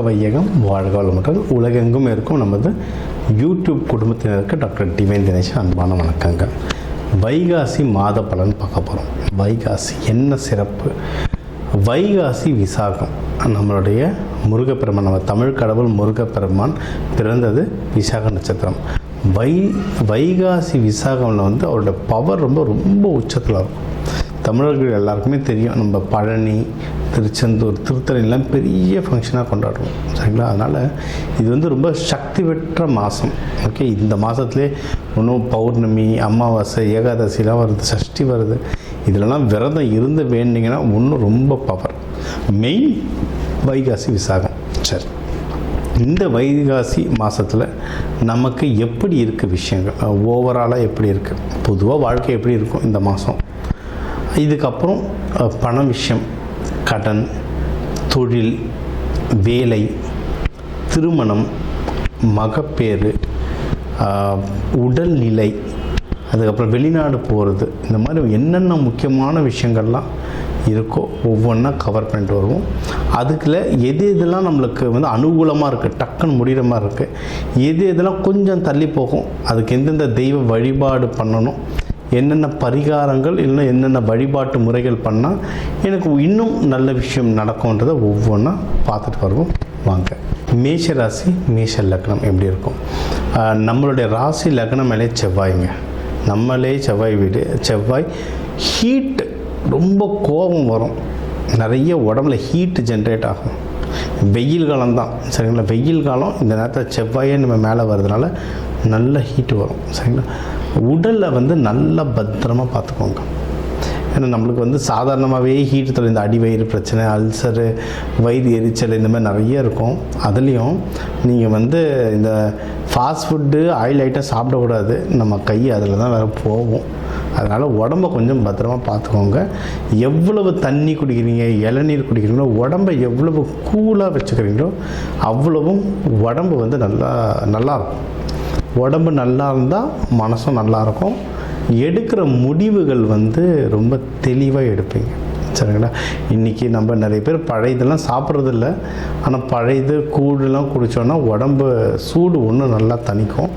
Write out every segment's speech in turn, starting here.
வையகம் வாழ்க வளமுடன். உலகெங்கும் இருக்கும் நமது யூடியூப் குடும்பத்தினருக்கு டாக்டர் டிவைன் தினேஷ் அன்பான வணக்கங்கள். வைகாசி மாத பலன் பார்க்க போகிறோம். வைகாசி என்ன சிறப்பு? வைகாசி விசாகம். நம்மளுடைய முருகப்பெருமான், நம்ம தமிழ் கடவுள் முருகப்பெருமான் பிறந்தது விசாக நட்சத்திரம். வைகாசி விசாகமில் அவரோட பவர் ரொம்ப உச்சத்தில் இருக்கும். தமிழர்கள் எல்லாருக்குமே தெரியும், நம்ம பழனி, திருச்செந்தூர், திருத்தணிலாம் பெரிய ஃபங்க்ஷனாக கொண்டாடுவோம், சரிங்களா? அதனால் இது ரொம்ப சக்தி பெற்ற மாதம். ஓகே, இந்த மாதத்துலேயே இன்னும் பௌர்ணமி, அமாவாசை, ஏகாதசிலாம் வருது, சஷ்டி வருது. இதிலலாம் விரதம் இருந்து வேண்டிங்கன்னா இன்னும் ரொம்ப பவர். மெயின் வைகாசி விசாகம். சரி, இந்த வைகாசி மாதத்தில் நமக்கு எப்படி இருக்குது விஷயங்கள், ஓவராலாக எப்படி இருக்குது, பொதுவாக வாழ்க்கை எப்படி இருக்கும் இந்த மாதம், இதுக்கப்புறம் பண விஷயம், கடன், தொழில், வேலை, திருமணம், மகப்பேறு, உடல்நிலை, அதுக்கப்புறம் வெளிநாடு போகிறது, இந்த மாதிரி என்னென்ன முக்கியமான விஷயங்கள்லாம் இருக்கோ ஒவ்வொன்றா கவர் பண்ணிட்டு வருவோம். அதுக்குள்ள எது எதெல்லாம் நம்மளுக்கு அனுகூலமாக இருக்குது, டக்குன்னு முடிகிற மாதிரி இருக்குது, எது எதெல்லாம் கொஞ்சம் தள்ளி போகும், அதுக்கு எந்தெந்த தெய்வ வழிபாடு பண்ணணும், என்னென்ன பரிகாரங்கள் இல்லைன்னா என்னென்ன வழிபாட்டு முறைகள் பண்ணால் எனக்கு இன்னும் நல்ல விஷயம் நடக்கும்ன்றதை ஒவ்வொன்றா பார்த்துட்டு வருவோம். வாங்க. மேஷ ராசி, மேஷ லக்னம் எப்படி இருக்கும்? நம்மளுடைய ராசி லக்னம் மேலே செவ்வாய்ங்க. நம்மளே செவ்வாய் வீடு. செவ்வாய் ஹீட்டு, ரொம்ப கோபம் வரும், நிறைய உடம்புல ஹீட்டு ஜென்ரேட் ஆகும். வெயில் காலம்தான், சரிங்களா? வெயில் காலம் இந்த நேரத்தில் செவ்வாயே நம்ம மேலே வர்றதுனால நல்ல ஹீட்டு வரும், சரிங்களா? உடலில் நல்லா பத்திரமாக பார்த்துக்கோங்க. ஏன்னா நம்மளுக்கு சாதாரணமாகவே ஹீட்டு தர இந்த அடிவயிறு பிரச்சனை, அல்சரு, வயிறு எரிச்சல், இந்த மாதிரி நிறைய இருக்கும். அதுலேயும் நீங்கள் இந்த ஃபாஸ்ட் ஃபுட்டு, ஆயில் ஐட்டம் சாப்பிடக்கூடாது. நம்ம கை அதில் தான் வேறு போகும். அதனால் உடம்பை கொஞ்சம் பத்திரமாக பார்த்துக்கோங்க. எவ்வளவு தண்ணி குடிக்கிறீங்க, இளநீர் குடிக்கிறீங்களோ, உடம்பை எவ்வளவு கூலாக வச்சுக்கிறீங்களோ அவ்வளவும் உடம்பு நல்லாயிருக்கும். உடம்பு நல்லா இருந்தால் மனசும் நல்லாயிருக்கும். எடுக்கிற முடிவுகள் ரொம்ப தெளிவாக எடுப்பீங்க, சரிங்களா? இன்றைக்கி நம்ம நிறைய பேர் பழையதெல்லாம் சாப்பிட்றதில்ல. ஆனால் பழையது கூழெல்லாம் குடித்தோன்னா உடம்பு சூடு ஒன்று நல்லா தணிக்கும்.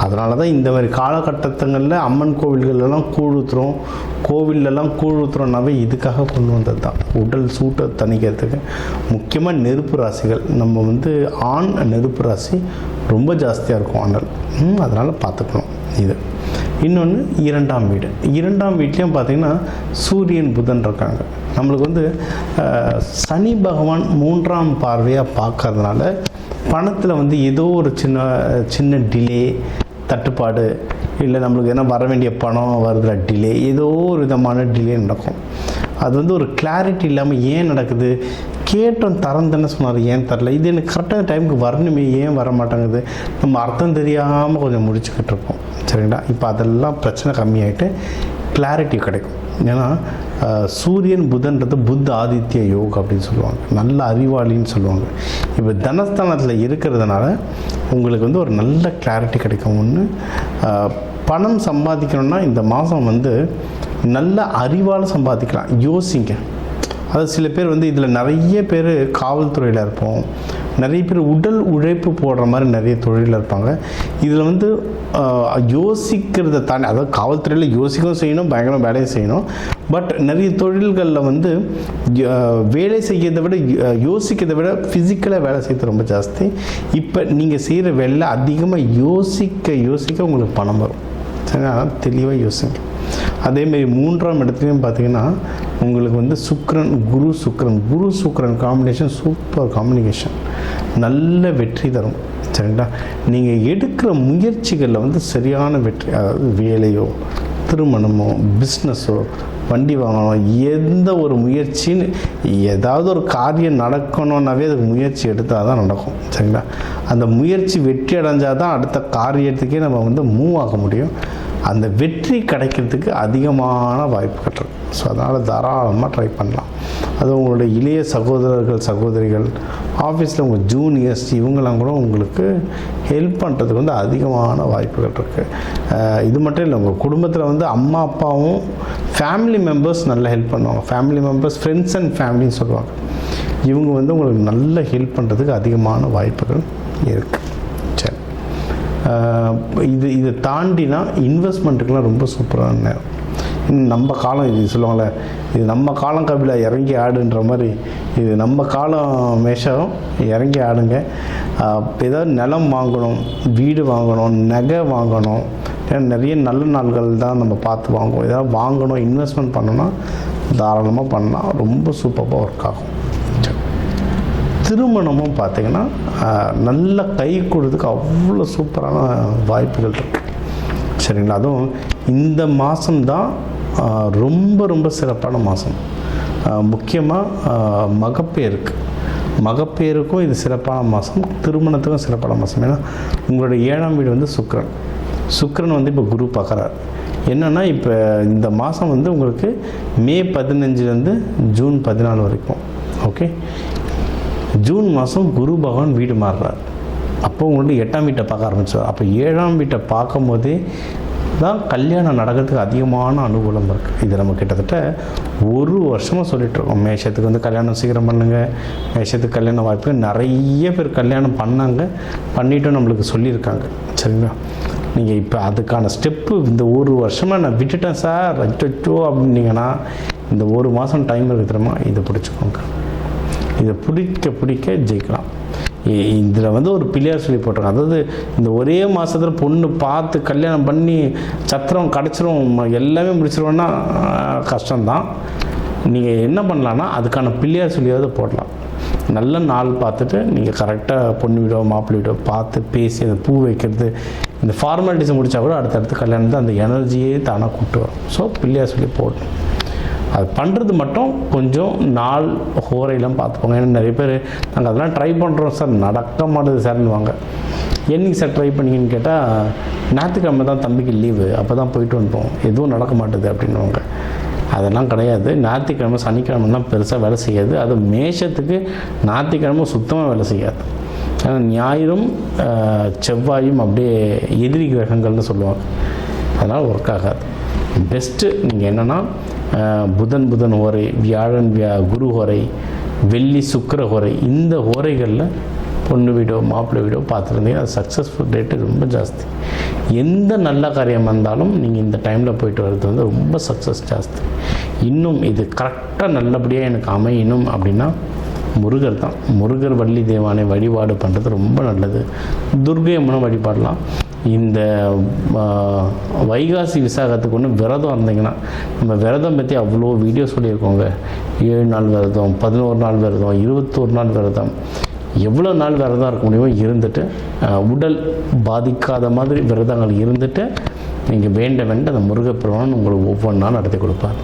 அதனால தான் இந்த மாதிரி காலகட்டத்துங்களில் அம்மன் கோவில்களெல்லாம் கூழ் ஊற்றுறோம், கோவிலெல்லாம் கூழ் ஊற்றுறோன்னாவே இதுக்காக கொண்டு வந்தது தான், உடல் சூட்டை தணிக்கிறதுக்கு. முக்கியமாக நெருப்பு ராசிகள், நம்ம ஆண் நெருப்பு ராசி ரொம்ப ஜாஸ்தியாக இருக்கும் ஆண்டல். அதனால் பார்த்துக்கணும். இது இன்னொன்று இரண்டாம் வீடு. இரண்டாம் வீட்லேயும் பார்த்திங்கன்னா சூரியன், புதன் இருக்காங்க. நம்மளுக்கு சனி பகவான் 3ஆம் பார்வையாக பார்க்கறதுனால பணத்தில் ஏதோ ஒரு சின்ன டிலே, தட்டுப்பாடு, இல்லை நம்மளுக்கு என்ன வர வேண்டிய பணம் வருதுல டிலே, ஏதோ ஒரு விதமான டிலே நடக்கும். அது ஒரு கிளாரிட்டி இல்லாமல் ஏன் நடக்குது, கேட்டோம் தரந்தானே சொன்னார், ஏன் தரல, இது எனக்கு கரெக்டான டைமுக்கு வரணுமே, ஏன் வர மாட்டேங்குது, நம்ம அர்த்தம் தெரியாமல் கொஞ்சம் முடிச்சுக்கிட்டு இருப்போம், சரிங்களா? இப்போ அதெல்லாம் பிரச்சனை கம்மியாகிட்டு கிளாரிட்டி கிடைக்கும். ஏன்னா சூரியன் புதன்றது புத்த ஆதித்ய யோக் அப்படின்னு சொல்லுவாங்க, நல்ல அறிவாளின்னு சொல்லுவாங்க. இப்போ தனஸ்தானத்தில் இருக்கிறதுனால உங்களுக்கு ஒரு நல்ல கிளாரிட்டி கிடைக்கும். ஒன்று, பணம் சம்பாதிக்கணும்னா இந்த மாதம் நல்ல அறிவால் சம்பாதிக்கலாம். யோசிங்க. அது சில பேர் இதில் நிறைய பேர் காவல்துறையில் இருப்போம், நிறைய பேர் உடல் உழைப்பு போடுற மாதிரி நிறைய தொழிலில் இருப்பாங்க. இதில் யோசிக்கிறத தாண்டி, அதாவது காவல்துறையில் யோசிக்கவும் செய்யணும், பயங்கரம் வேலையும் செய்யணும். பட் நிறைய தொழில்களில் வேலை செய்யறதை விட, யோசிக்கிறதை விட ஃபிசிக்கலாக வேலை செய்யறது ரொம்ப ஜாஸ்தி. இப்போ நீங்கள் செய்கிற வேலை அதிகமாக யோசிக்க உங்களுக்கு பணம் வரும், சரி? அதனால் தெளிவாக யோசிங்க. அதேமாரி 3ஆம் இடத்துலையும் பார்த்திங்கன்னா உங்களுக்கு சுக்கிரன், குரு சுக்கிரன் காம்பினேஷன் சூப்பர் காம்பினேஷன், நல்ல வெற்றி தரும், சரிங்களா? நீங்கள் எடுக்கிற முயற்சிகளில் சரியான வெற்றி, அதாவது வேலையோ, திருமணமோ, பிஸ்னஸோ, வண்டி வாங்கணும், எந்த ஒரு முயற்சின்னு, ஏதாவது ஒரு காரியம் நடக்கணும்னாவே அதுக்கு முயற்சி எடுத்தால் தான் நடக்கும், சரிங்களா? அந்த முயற்சி வெற்றி அடைஞ்சால் தான் அடுத்த காரியத்துக்கே நம்ம மூவ் ஆக முடியும். அந்த வெற்றி கிடைக்கிறதுக்கு அதிகமான வாய்ப்புகள் இருக்குது. ஸோ அதனால் தாராளமாக ட்ரை பண்ணலாம். அது உங்களுடைய இளைய சகோதரர்கள், சகோதரிகள், ஆஃபீஸில் உங்கள் ஜூனியர்ஸ், இவங்கெல்லாம் கூட உங்களுக்கு ஹெல்ப் பண்ணுறதுக்கு அதிகமான வாய்ப்புகள் இருக்குது. இது மட்டும் இல்லை, உங்கள் குடும்பத்தில் அம்மா அப்பாவும் ஃபேமிலி மெம்பர்ஸ் நல்லா ஹெல்ப் பண்ணுவாங்க. ஃபேமிலி மெம்பர்ஸ், ஃப்ரெண்ட்ஸ் அண்ட் ஃபேமிலின்னு சொல்லுவாங்க. இவங்க வந்து உங்களுக்கு நல்ல ஹெல்ப் பண்ணுறதுக்கு அதிகமான வாய்ப்புகள் இருக்குது. சரி, இதை தாண்டினா இன்வெஸ்ட்மெண்ட்டுக்கெலாம் ரொம்ப சூப்பரான நேரம். நம்ம காலம் இது சொல்லுவாங்கள்ல, இது நம்ம காலம் கபிலா இறங்கி ஆடுன்ற மாதிரி, இது நம்ம காலம் மேஷம் இறங்கி ஆடுங்க. ஏதாவது நிலம் வாங்கணும், வீடு வாங்கணும், நகை வாங்கணும், நிறைய நல்ல நாள்கள் தான் நம்ம பார்த்து வாங்குவோம். ஏதாவது வாங்கணும், இன்வெஸ்ட்மெண்ட் பண்ணணும்னா தாராளமாக பண்ணால் ரொம்ப சூப்பராக ஒர்க் ஆகும். திருமணமும் பார்த்திங்கன்னா நல்ல கை கொடுறதுக்கு அவ்வளோ சூப்பரான வாய்ப்புகள் இருக்குது. சரிங்களா? அதுவும் இந்த மாதம்தான் ரொம்ப ரொம்ப சிறப்பான மாதம். முக்கியமாக மகப்பேருக்கும் இது சிறப்பான மாதம், திருமணத்துக்கும் சிறப்பான மாதம். ஏன்னா உங்களுடைய 7ஆம் வீடு வந்து சுக்கிரன் வந்து இப்போ குரு பார்க்குறார். என்னென்னா இப்போ இந்த மாதம் வந்து உங்களுக்கு மே 15 ஜூன் 14 வரைக்கும். ஓகே, ஜூன் மாதம் குரு பகவான் வீடு மாறுறார். அப்போ உங்களுடைய 8ஆம் வீட்டை பார்க்க ஆரம்பிச்சார். அப்போ 7ஆம் வீட்டை பார்க்கும் போதே தான் கல்யாணம் நடக்கிறதுக்கு அதிகமான அனுகூலம் இருக்குது. இது நம்ம கிட்டத்தட்ட ஒரு வருஷமாக சொல்லிகிட்ருக்கோம். மேஷத்துக்கு வந்து கல்யாணம் சீக்கிரம் பண்ணுங்கள், மேஷத்துக்கு கல்யாண வாய்ப்பு. நிறைய பேர் கல்யாணம் பண்ணிவிட்டு நம்மளுக்கு சொல்லியிருக்காங்க. சரிங்களா? நீங்கள் இப்போ அதுக்கான ஸ்டெப்பு இந்த ஒரு வருஷமாக நான் விட்டுட்டேன் சார் அச்சோ அப்படின்னீங்கன்னா இந்த ஒரு மாதம் டைம் இருக்குதுமா, இதை பிடிச்சிக்கோங்க. இதை பிடிக்க ஜெயிக்கலாம். இதில் வந்து ஒரு பிள்ளையார் சொல்லி போட்டிருக்காங்க. அதாவது இந்த ஒரே மாதத்தில் பொண்ணு பார்த்து கல்யாணம் பண்ணி சத்திரம் கிடச்சிரும் எல்லாமே முடிச்சிருவோன்னா கஷ்டம்தான். நீங்கள் என்ன பண்ணலான்னா அதுக்கான பிள்ளையார் சொல்லியாவது போடலாம். நல்ல நாள் பார்த்துட்டு நீங்கள் கரெக்டாக பொண்ணு வீடோ மாப்பிள்ளை வீடோ பார்த்து பேசி அந்த பூ வைக்கிறது, இந்த ஃபார்மாலிட்டிஸை முடித்தா கூட அடுத்தடுத்து கல்யாணத்தை அந்த எனர்ஜியே தானாக கூப்பிட்டு வரும். ஸோ பிள்ளையார் சொல்லி போடணும். அது பண்ணுறது மட்டும் கொஞ்சம் நாள் ஹோரையெல்லாம் பார்த்துப்போங்க. ஏன்னா நிறைய பேர் நாங்கள் அதெல்லாம் ட்ரை பண்ணுறோம் சார், நடக்க மாட்டேது சார்னு வாங்க. என்னைக்கு சார் ட்ரை பண்ணிங்கன்னு கேட்டால் ஞாயிற்றுக்கிழமை தான் தம்பிக்கு லீவு, அப்போ தான் போயிட்டு வந்துட்டோம், எதுவும் நடக்க மாட்டுது அப்படின்வாங்க. அதெல்லாம் கிடையாது. ஞாயிற்றுக்கிழமை சனிக்கிழமைலாம் பெருசாக வேலை செய்யாது. அது மேஷத்துக்கு ஞாயிற்றுக்கிழமை சுத்தமாக வேலை செய்யாது. ஏன்னா ஞாயிறும் செவ்வாயும் அப்படியே எதிரி கிரகங்கள்னு சொல்லுவாங்க. அதனால் ஒர்க் ஆகாது. பெஸ்ட்டு நீங்கள் என்னென்னா புதன் ஹோரை, வியாழன் குரு ஹோரை, வெள்ளி சுக்கிர ஹோரை, இந்த ஹோரைகளில் பொண்ணு வீடோ மாப்பிள்ளை வீடோ பார்த்துருந்தீங்கன்னா அது சக்ஸஸ்ஃபுல் ரேட்டு ரொம்ப ஜாஸ்தி. எந்த நல்ல காரியம் வந்தாலும் நீங்கள் இந்த டைமில் போயிட்டு வர்றது வந்து ரொம்ப சக்ஸஸ் ஜாஸ்தி. இன்னும் இது கரெக்டாக நல்லபடியாக எனக்கு அமையணும் அப்படின்னா முருகர் தான். முருகர் வள்ளி தேவானை வழிபாடு பண்ணுறது ரொம்ப நல்லது. துர்க்கை அம்மனை வழிபாடலாம். இந்த வைகாசி விசாகத்துக்கு ஒன்று விரதம் இருந்தீங்கன்னா, நம்ம விரதம் பற்றி அவ்வளோ வீடியோ சொல்லியிருக்கோங்க. 7 நாள் விரதம், 11 நாள் விரதம், 21 நாள் விரதம், எவ்வளோ நாள் விரதம் இருக்க முடியுமோ இருந்துட்டு, உடல் பாதிக்காத மாதிரி விரதங்கள் இருந்துட்டு நீங்கள் வேண்ட அந்த முருகப்பெருமான் உங்களுக்கு ஒவ்வொன்றா நடத்தி கொடுப்பார்.